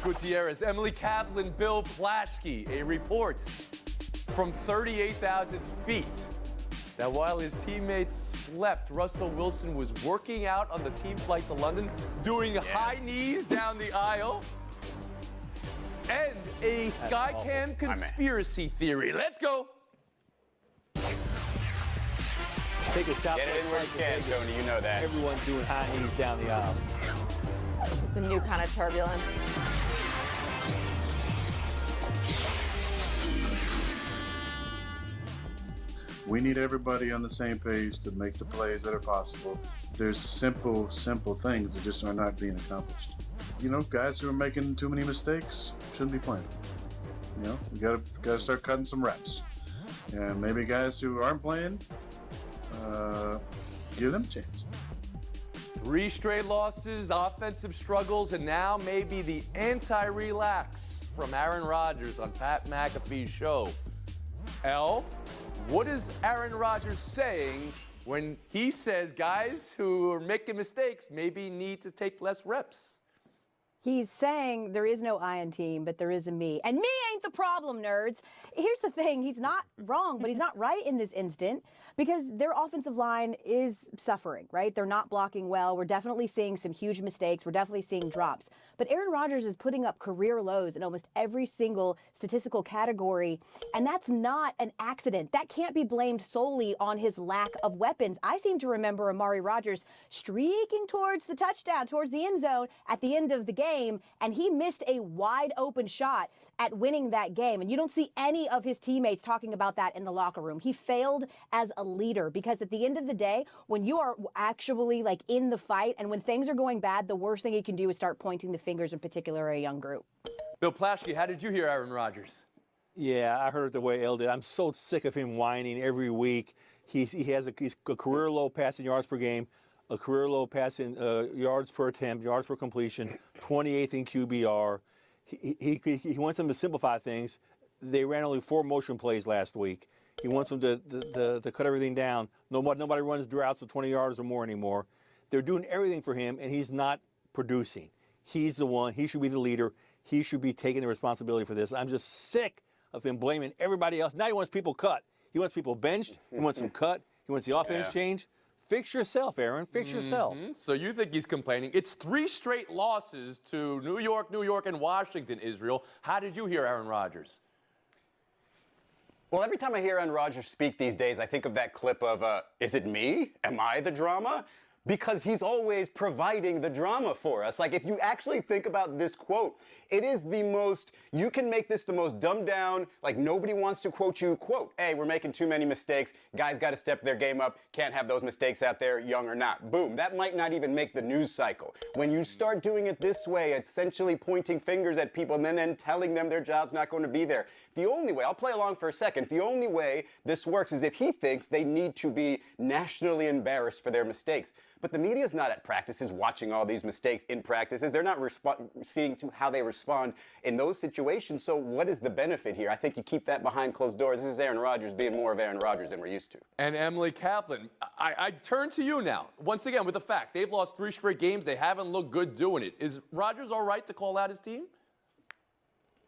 Gutierrez, Emily Kaplan, Bill Plaschke. A report from 38,000 feet that while his teammates slept, Russell Wilson was working out on the team flight to London, doing high knees down the aisle. And a Skycam conspiracy theory. Let's go. Take a shot. Get it in where you can, Tony. You know that. Everyone's doing high knees down the aisle. The new kind of turbulence. We need everybody on the same page to make the plays that are possible. There's simple things that just are not being accomplished. You know, guys who are making too many mistakes shouldn't be playing. You know, we gotta start cutting some reps. And maybe guys who aren't playing, give them a chance. 3 straight losses, offensive struggles, and now maybe the anti-relax from Aaron Rodgers on Pat McAfee's show. L, what is Aaron Rodgers saying when he says guys who are making mistakes maybe need to take less reps? He's saying there is no I in team, but there is a me. And me ain't the problem, nerds. Here's the thing. He's not wrong, but he's not right in this instant because their offensive line is suffering, right? They're not blocking well. We're definitely seeing some huge mistakes. We're definitely seeing drops. But Aaron Rodgers is putting up career lows in almost every single statistical category, and that's not an accident. That can't be blamed solely on his lack of weapons. I seem to remember Amari Rodgers streaking towards the touchdown, towards the end zone at the end of the game, and he missed a wide open shot at winning that game. And you don't see any of his teammates talking about that in the locker room. He failed as a leader because at the end of the day, when you are actually like in the fight and when things are going bad, the worst thing you can do is start pointing the fingers, in particular a young group. Bill Plaschke, how did you hear Aaron Rodgers? Yeah, I heard it the way El did. I'm so sick of him whining every week. He has a career low passing yards per game, a career low passing yards per attempt, yards per completion, 28th in QBR. He wants them to simplify things. They ran only 4 motion plays last week. He wants them to cut everything down. Nobody runs droughts of 20 yards or more anymore. They're doing everything for him, and he's not producing. He's the one. He should be the leader. He should be taking the responsibility for this. I'm just sick of him blaming everybody else. Now he wants people cut. He wants people benched. He wants them cut. He wants the offense changed. Fix yourself, Aaron. Fix yourself. So you think he's complaining. It's 3 straight losses to New York, and Washington, Israel. How did you hear Aaron Rodgers? Well, every time I hear Aaron Rodgers speak these days, I think of that clip of, is it me? Am I the drama? Because he's always providing the drama for us. Like, if you actually think about this quote, it is the most, you can make this the most dumbed down, like nobody wants to quote you, quote, hey, we're making too many mistakes, guys got to step their game up, can't have those mistakes out there, young or not. Boom, that might not even make the news cycle. When you start doing it this way, essentially pointing fingers at people and then telling them their job's not going to be there. The only way, I'll play along for a second, the only way this works is if he thinks they need to be nationally embarrassed for their mistakes. But the media's not at practices watching all these mistakes in practices. They're not seeing to how they respond in those situations. So what is the benefit here? I think you keep that behind closed doors. This is Aaron Rodgers being more of Aaron Rodgers than we're used to. And Emily Kaplan, I turn to you now. Once again, with the fact they've lost 3 straight games. They haven't looked good doing it. Is Rodgers all right to call out his team?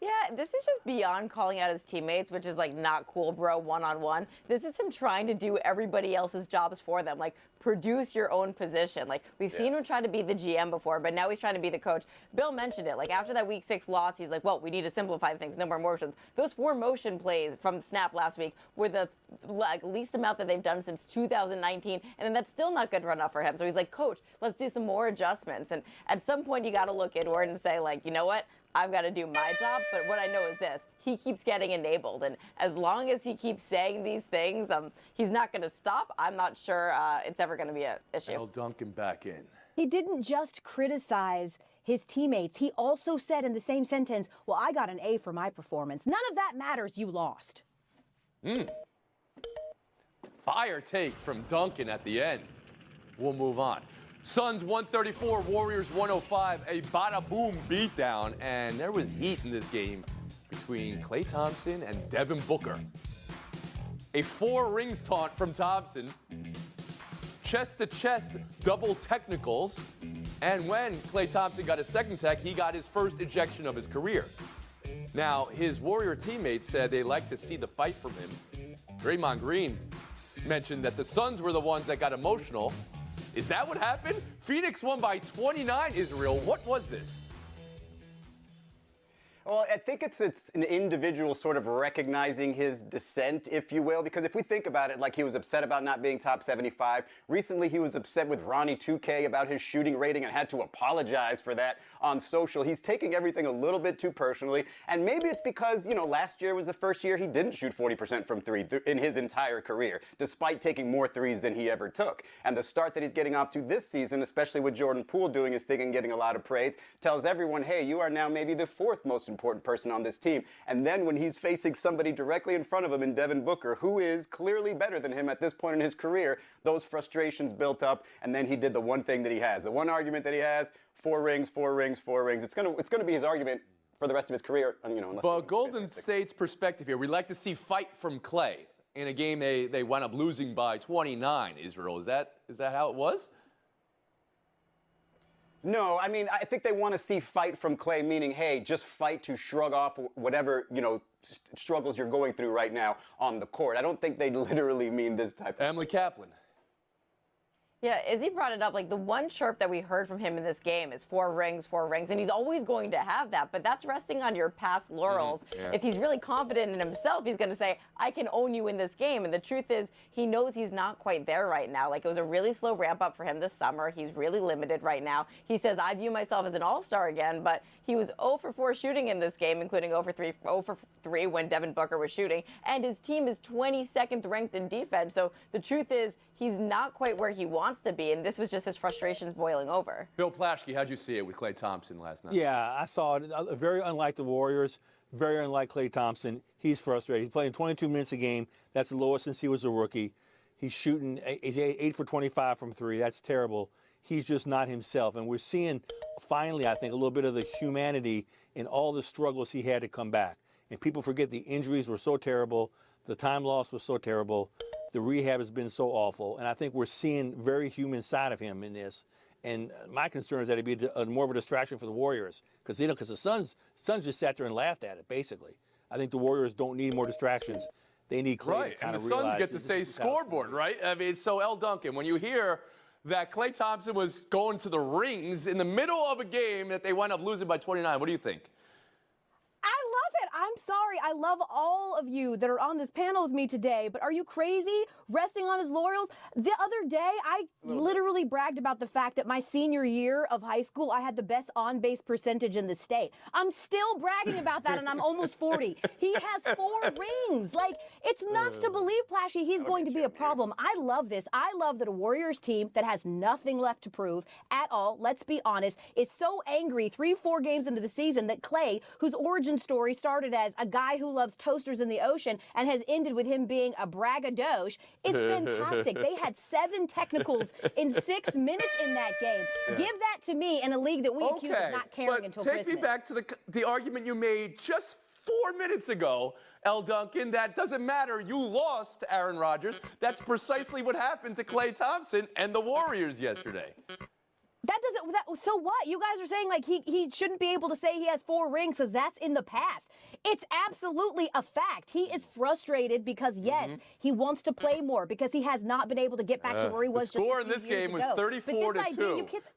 Yeah, this is just beyond calling out his teammates, which is like not cool, bro, one-on-one. This is him trying to do everybody else's jobs for them, like produce your own position. Like we've seen him try to be the GM before, but now he's trying to be the coach. Bill mentioned it. Like after that week 6 loss, he's like, well, we need to simplify things, no more motions. Those 4 motion plays from the snap last week were the least amount that they've done since 2019, and then that's still not good enough for him. So he's like, coach, let's do some more adjustments. And at some point, you got to look inward and say, like, you know what? I've got to do my job, but what I know is this. He keeps getting enabled, and as long as he keeps saying these things, he's not going to stop. I'm not sure it's ever going to be an issue. I'll dunk him back in. He didn't just criticize his teammates. He also said in the same sentence, well, I got an A for my performance. None of that matters. You lost. Fire take from Duncan at the end. We'll move on. Suns 134, Warriors 105, a bada-boom beatdown, and there was heat in this game between Klay Thompson and Devin Booker. A 4 rings taunt from Thompson, chest-to-chest double technicals, And when Klay Thompson got his second tech, he got his first ejection of his career. Now, his Warrior teammates said they like to see the fight from him. Draymond Green mentioned that the Suns were the ones that got emotional. Is that what happened? Phoenix won by 29, Israel. What was this? Well, I think it's an individual sort of recognizing his descent, if you will, because if we think about it, like he was upset about not being top 75. Recently, he was upset with Ronnie 2K about his shooting rating and had to apologize for that on social. He's taking everything a little bit too personally, and maybe it's because, you know, last year was the first year he didn't shoot 40% from three in his entire career, despite taking more threes than he ever took. And the start that he's getting off to this season, especially with Jordan Poole doing his thing and getting a lot of praise, tells everyone, hey, you are now maybe the fourth most important person on this team. And then when he's facing somebody directly in front of him in Devin Booker, who is clearly better than him at this point in his career, those frustrations built up, and then he did the one thing that he has. The one argument that he has, 4 rings, 4 rings, 4 rings. It's gonna be his argument for the rest of his career, you know, unless Well, Golden State's perspective here, we'd like to see fight from Klay. In a game they wound up losing by 29, Israel. Is that how it was? No, I mean, I think they want to see fight from Klay, meaning, hey, just fight to shrug off whatever, you know, struggles you're going through right now on the court. I don't think they literally mean this type of Emily Kaplan. Yeah, Izzy brought it up. Like, the one chirp that we heard from him in this game is 4 rings, 4 rings. And he's always going to have that. But that's resting on your past laurels. Yeah. If he's really confident in himself, he's going to say, I can own you in this game. And the truth is, he knows he's not quite there right now. Like, it was a really slow ramp up for him this summer. He's really limited right now. He says, I view myself as an all-star again. But he was 0 for 4 shooting in this game, including 0 for 3 when Devin Booker was shooting. And his team is 22nd ranked in defense. So the truth is, he's not quite where he wants to be. And this was just his frustrations boiling over. Bill Plaschke, how'd you see it with Klay Thompson last night? Yeah, I saw it. Very unlike the Warriors, very unlike Klay Thompson. He's frustrated. He's playing 22 minutes a game. That's the lowest since he was a rookie. He's shooting 8 for 25 from 3. That's terrible. He's just not himself. And we're seeing, finally, I think, a little bit of the humanity in all the struggles he had to come back. And people forget the injuries were so terrible. The time loss was so terrible. The rehab has been so awful. And I think we're seeing very human side of him in this. And my concern is that it'd be more of a distraction for the Warriors. Because the Suns just sat there and laughed at it, basically. I think the Warriors don't need more distractions. They need Klay Right, to kind and of the Suns realize get to say scoreboard, right? I mean, so L. Duncan, when you hear that Klay Thompson was going to the rings in the middle of a game that they wound up losing by 29, what do you think? I love it. I'm sorry. I love all of you that are on this panel with me today, but are you crazy? Resting on his laurels? The other day, I literally bragged about the fact that my senior year of high school, I had the best on-base percentage in the state. I'm still bragging about that, and I'm almost 40. He has 4 rings. Like, it's nuts to believe, Plashy, he's going to be a problem. I love this. I love that a Warriors team that has nothing left to prove at all, let's be honest, is so angry 3-4 games into the season that Klay, whose origin story started as a guy who loves toasters in the ocean and has ended with him being a braggadocio, is fantastic. They had 7 technicals in 6 minutes in that game. Yeah. Give that to me in a league that we accuse of not caring until Christmas. Take me back to the argument you made just 4 minutes ago, L. Duncan, that doesn't matter. You lost to Aaron Rodgers. That's precisely what happened to Klay Thompson and the Warriors yesterday. So what? You guys are saying like he shouldn't be able to say he has 4 rings because that's in the past. It's absolutely a fact. He is frustrated because, yes, he wants to play more because he has not been able to get back to where he was just a few years ago. The score in this game was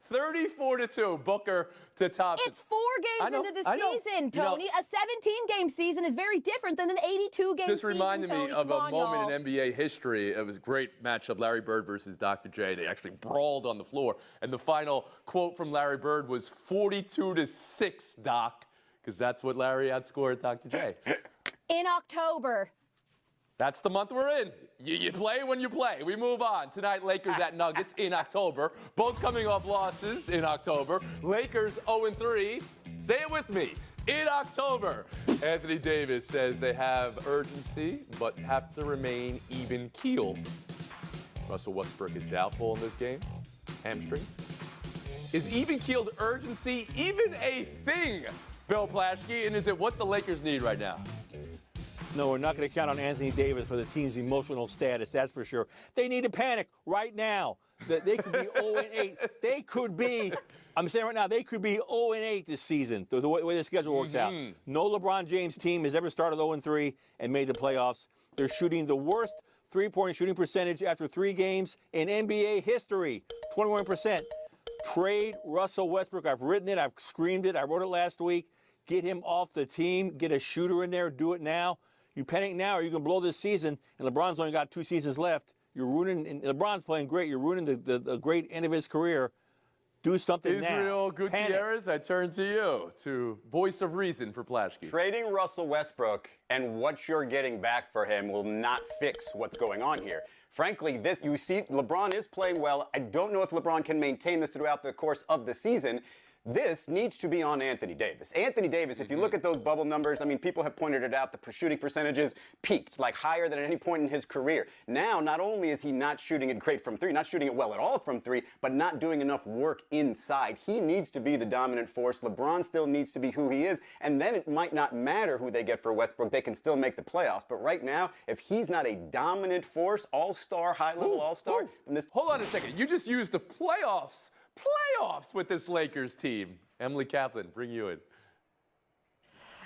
34-2. 34-2, Booker to Thompson. It's 4 games into the season, Tony. A 17-game season is very different than an 82-game season, This reminded me of a moment in NBA history. It was a great matchup, Larry Bird versus Dr. J. They actually brawled on the floor. And the final quote from Larry Bird was 42-6, Doc, because that's what Larry outscored Dr. J. In October. That's the month we're in. You play when you play. We move on. Tonight, Lakers at Nuggets in October. Both coming off losses in October. Lakers 0-3. Say it with me. In October. Anthony Davis says they have urgency, but have to remain even-keeled. Russell Westbrook is doubtful in this game. Hamstring. Is even-keeled urgency even a thing, Bill Plaschke? And is it what the Lakers need right now? No, we're not going to count on Anthony Davis for the team's emotional status, that's for sure. They need to panic right now. that they could be 0-8. They could be, I'm saying right now, they could be 0-8 this season, the way the schedule works out. No LeBron James team has ever started 0-3 and made the playoffs. They're shooting the worst three-point shooting percentage after 3 games in NBA history, 21%. Trade Russell Westbrook. I've written it. I've screamed it. I wrote it last week. Get him off the team. Get a shooter in there. Do it now. You panic now or you can blow this season, and LeBron's only got 2 seasons left. You're ruining, and LeBron's playing great. You're ruining the great end of his career. Do something now. Israel Gutierrez, I turn to you, to voice of reason for Plaschke. Trading Russell Westbrook and what you're getting back for him will not fix what's going on here. Frankly, you see, LeBron is playing well. I don't know if LeBron can maintain this throughout the course of the season. This needs to be on Anthony Davis. Anthony Davis, if you look at those bubble numbers, I mean, people have pointed it out, the shooting percentages peaked, like higher than at any point in his career. Now, not only is he not shooting it great from 3, not shooting it well at all from 3, but not doing enough work inside. He needs to be the dominant force. LeBron still needs to be who he is, and then it might not matter who they get for Westbrook. They can still make the playoffs. But right now, if he's not a dominant force, all-star, high-level all-star, then this... Hold on a second. You just used the playoffs with this Lakers team. Emily Kaplan, bring you in.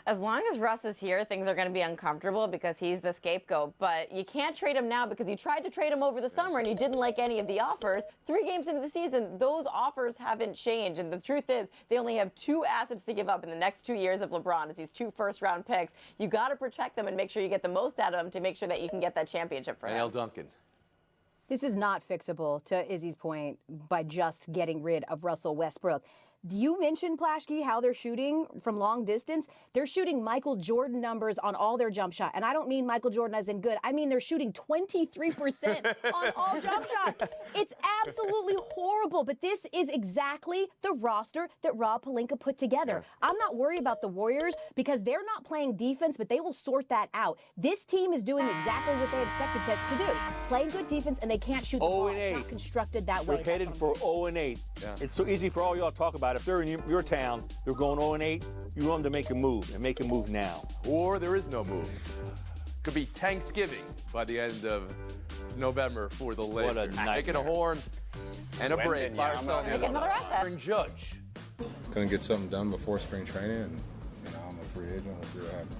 As long as Russ is here, things are going to be uncomfortable because he's the scapegoat. But you can't trade him now because you tried to trade him over the summer and you didn't like any of the offers. 3 games into the season, those offers haven't changed. And the truth is, they only have 2 assets to give up in the next 2 years of LeBron. It's these 2 first-round picks. You got to protect them and make sure you get the most out of them to make sure that you can get that championship for him. Al Duncan. This is not fixable, to Izzy's point, by just getting rid of Russell Westbrook. Do you mention, Plaschke, how they're shooting from long distance? They're shooting Michael Jordan numbers on all their jump shot. And I don't mean Michael Jordan as in good. I mean they're shooting 23% on all jump shots. It's absolutely horrible. But this is exactly the roster that Rob Pelinka put together. I'm not worried about the Warriors because they're not playing defense, but they will sort that out. This team is doing exactly what they expected to do. Playing good defense, and they can't shoot the ball. It's not constructed that way. They're headed for 0-8. Yeah. It's so easy for all y'all to talk about. If they're in your town, they're going 0-8, you want them to make a move, and make a move now. Or there is no move. Could be Thanksgiving by the end of November for the Lakers. What a nightmare. Taking a horn and a break. By ourselves. Another asset. Aaron Judge. Couldn't get something done before spring training, and I'm a free agent. We'll see what happens.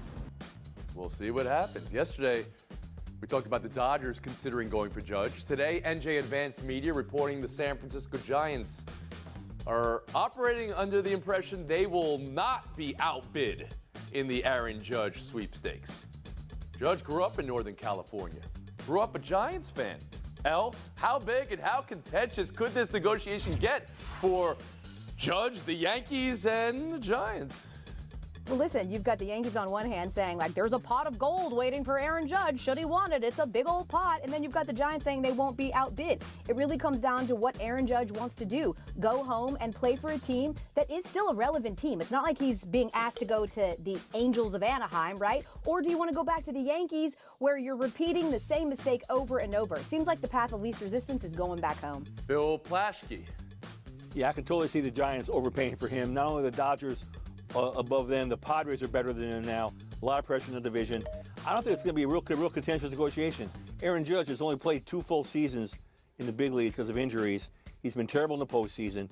We'll see what happens. Yesterday, we talked about the Dodgers considering going for Judge. Today, NJ Advanced Media reporting the San Francisco Giants are operating under the impression they will not be outbid in the Aaron Judge sweepstakes. Judge grew up in Northern California, grew up a Giants fan. El, how big and how contentious could this negotiation get for Judge, the Yankees, and the Giants? Well, listen, you've got the Yankees on one hand saying, like, there's a pot of gold waiting for Aaron Judge. Should he want it? It's a big old pot. And then you've got the Giants saying they won't be outbid. It really comes down to what Aaron Judge wants to do. Go home and play for a team that is still a relevant team. It's not like he's being asked to go to the Angels of Anaheim, right? Or do you want to go back to the Yankees where you're repeating the same mistake over and over? It seems like the path of least resistance is going back home. Bill Plaschke. Yeah, I can totally see the Giants overpaying for him. Not only the Dodgers above them, the Padres are better than them now. A lot of pressure in the division. I don't think it's going to be a real contentious negotiation. Aaron Judge has only played 2 full seasons in the big leagues because of injuries. He's been terrible in the postseason.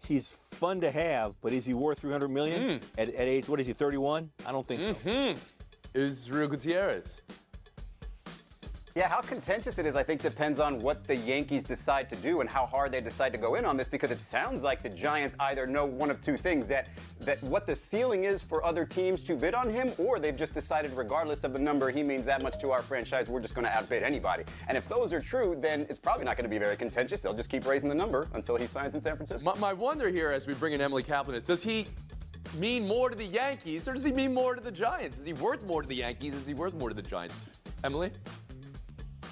He's fun to have, but is he worth $300 million at age, what is he, 31? I don't think so. Israel Gutierrez. Yeah, how contentious it is, I think, depends on what the Yankees decide to do and how hard they decide to go in on this, because it sounds like the Giants either know one of 2 things, that what the ceiling is for other teams to bid on him, or they've just decided regardless of the number he means that much to our franchise, we're just going to outbid anybody. And if those are true, then it's probably not going to be very contentious. They'll just keep raising the number until he signs in San Francisco. My wonder here as we bring in Emily Kaplan is, does he mean more to the Yankees or does he mean more to the Giants? Is he worth more to the Yankees? Is he worth more to the Giants? Emily?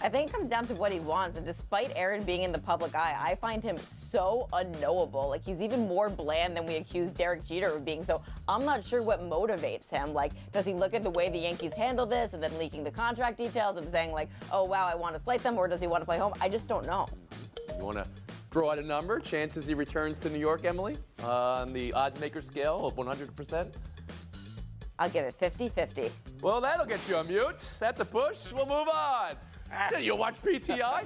I think it comes down to what he wants, and despite Aaron being in the public eye, I find him so unknowable. Like, he's even more bland than we accused Derek Jeter of being, so I'm not sure what motivates him. Like, does he look at the way the Yankees handle this and then leaking the contract details and saying, like, oh, wow, I want to slight them, or does he want to play home? I just don't know. You want to throw out a number? Chances he returns to New York, Emily, on the odds maker scale of 100%? I'll give it 50-50. Well, that'll get you on mute. That's a push. We'll move on You'll watch PTI?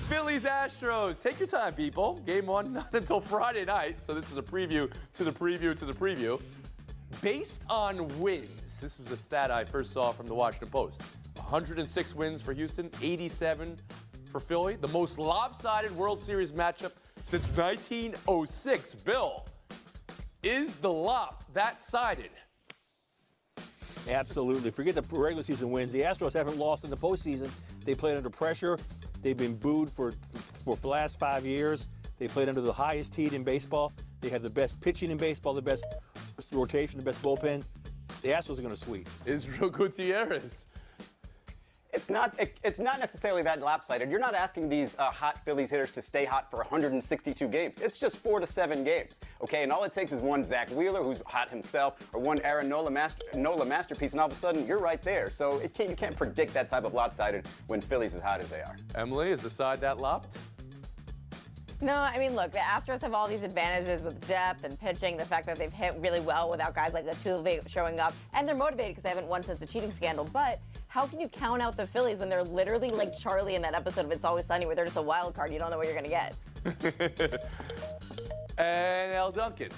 Phillies Astros. Take your time, people. Game 1 not until Friday night. So this is a preview to the preview to the preview. Based on wins, this was a stat I first saw from the Washington Post. 106 wins for Houston, 87 for Philly. The most lopsided World Series matchup since 1906. Bill, is the lop that sided? Absolutely. Forget the regular season wins. The Astros haven't lost in the postseason. They played under pressure. They've been booed for the last 5 years. They played under the highest heat in baseball. They have the best pitching in baseball, the best rotation, the best bullpen. The Astros are going to sweep. Israel Gutierrez. It's not necessarily that lopsided. You're not asking these hot Phillies hitters to stay hot for 162 games. It's just 4 to 7 games, okay? And all it takes is one Zach Wheeler, who's hot himself, or one Aaron Nola masterpiece, and all of a sudden you're right there. So you can't predict that type of lopsided when Philly's as hot as they are. Emily, is the side that lopped? No, I mean, look, the Astros have all these advantages with depth and pitching, the fact that they've hit really well without guys like Altuve showing up, and they're motivated because they haven't won since the cheating scandal. But how can you count out the Phillies when they're literally like Charlie in that episode of It's Always Sunny where they're just a wild card? You don't know what you're going to get. And El Duncan.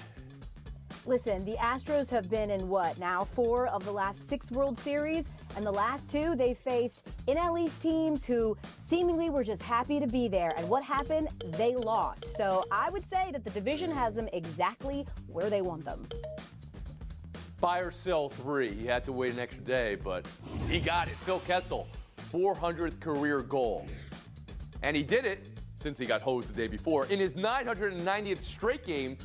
Listen, the Astros have been in what, now 4 of the last 6 World Series? And the last 2, they faced NL East teams who seemingly were just happy to be there. And what happened? They lost. So I would say that the division has them exactly where they want them. Buy or sell 3. He had to wait an extra day, but he got it. Phil Kessel, 400th career goal. And he did it since he got hosed the day before. In his 990th straight game,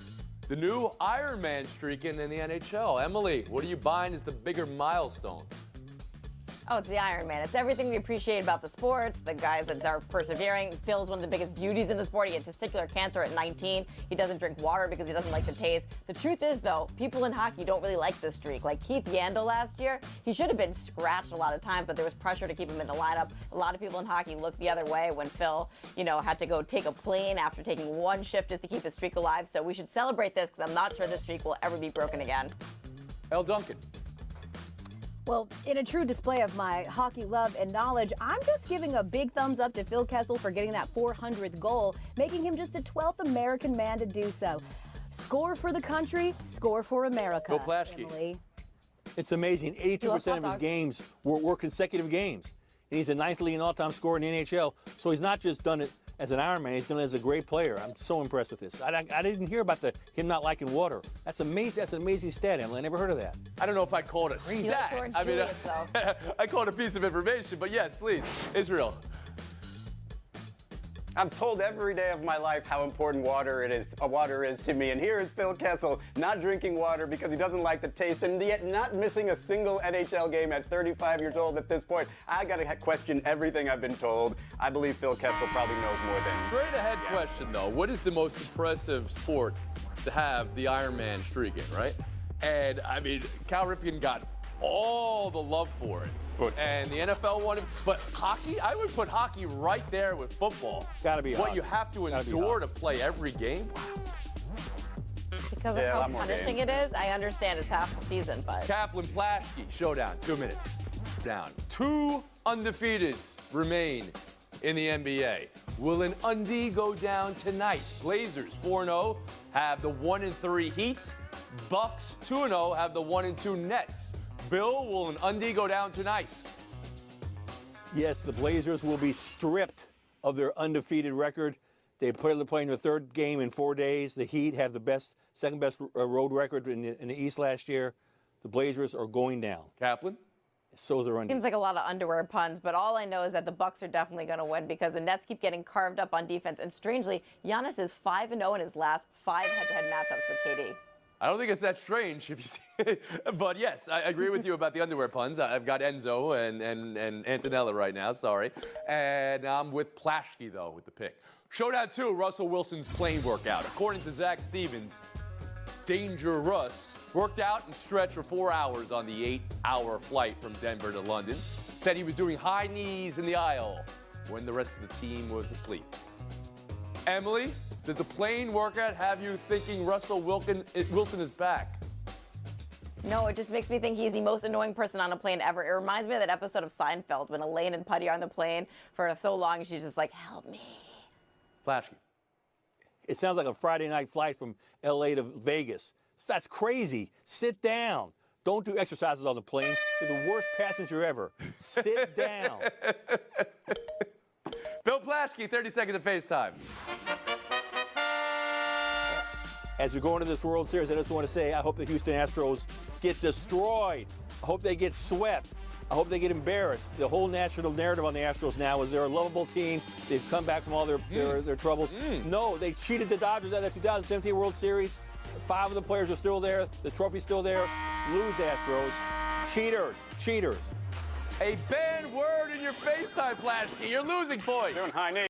the new Iron Man streaking in the NHL. Emily, what are you buying as the bigger milestone? Oh, it's the Iron Man. It's everything we appreciate about the sports, the guys that are persevering. Phil's one of the biggest beauties in the sport. He had testicular cancer at 19. He doesn't drink water because he doesn't like the taste. The truth is, though, people in hockey don't really like this streak. Like Keith Yandel last year, he should have been scratched a lot of times, but there was pressure to keep him in the lineup. A lot of people in hockey looked the other way when Phil, had to go take a plane after taking 1 shift just to keep his streak alive. So we should celebrate this because I'm not sure this streak will ever be broken again. El Duncan. Well, in a true display of my hockey love and knowledge, I'm just giving a big thumbs up to Phil Kessel for getting that 400th goal, making him just the 12th American man to do so. Score for the country, score for America. Bill Plaschke. Emily. It's amazing. 82% of his games were consecutive games. And he's a 9th leading all-time scorer in the NHL. So he's not just done it as an Iron Man, he's done it as a great player. I'm so impressed with this. I didn't hear about him not liking water. That's amazing. That's an amazing stat, Emily. I never heard of that. I don't know if I call it a stat. I mean, I call it a piece of information, but yes, please. Israel. I'm told every day of my life how important water is to me, and here is Phil Kessel not drinking water because he doesn't like the taste, and yet not missing a single NHL game at 35 years old at this point. I got to question everything I've been told. I believe Phil Kessel probably knows more than. Straight ahead question though: what is the most impressive sport to have the Iron Man streak in, right? And I mean, Cal Ripken got all the love for it. And the NFL won it. But hockey, I would put hockey right there with football. Gotta be what hot. you have to endure to play every game. Because of how punishing it is, I understand it's half the season, but. Kaplan Plaschke, showdown, 2 minutes. Down. 2 undefeateds remain in the NBA. Will an undie go down tonight? Blazers 4-0 have the 1-3 Heat. Bucks 2-0 have the 1-2 Nets. Bill, will an undie go down tonight? Yes, the Blazers will be stripped of their undefeated record. They're playing their 3rd game in 4 days. The Heat have the second best road record in the East last year. The Blazers are going down. Kaplan? So is their undie. Seems like a lot of underwear puns, but all I know is that the Bucks are definitely going to win because the Nets keep getting carved up on defense. And strangely, Giannis is 5-0 in his last 5 head-to-head matchups with KD. I don't think it's that strange if you see it. But yes, I agree with you about the underwear puns. I've got Enzo and Antonella right now, sorry. And I'm with Plaschke, though, with the pick. Showdown 2, Russell Wilson's plane workout. According to Zach Stevens, Danger Russ worked out and stretched for 4 hours on the 8-hour flight from Denver to London. Said he was doing high knees in the aisle when the rest of the team was asleep. Emily, does a plane workout have you thinking Russell Wilson is back? No, it just makes me think he's the most annoying person on a plane ever. It reminds me of that episode of Seinfeld when Elaine and Putty are on the plane for so long, she's just like, help me. Plaschke. It sounds like a Friday night flight from L.A. to Vegas. That's crazy. Sit down. Don't do exercises on the plane. You're the worst passenger ever. Sit down. Bill Plaschke, 30 seconds of FaceTime. As we go into this World Series, I just want to say I hope the Houston Astros get destroyed. I hope they get swept. I hope they get embarrassed. The whole national narrative on the Astros now is they're a lovable team. They've come back from all their troubles. No, they cheated the Dodgers out of the 2017 World Series. 5 of the players are still there. The trophy's still there. Lose, Astros. Cheaters. Cheaters. A banned word in your FaceTime, Plaschke. You're losing points. Doing high knee.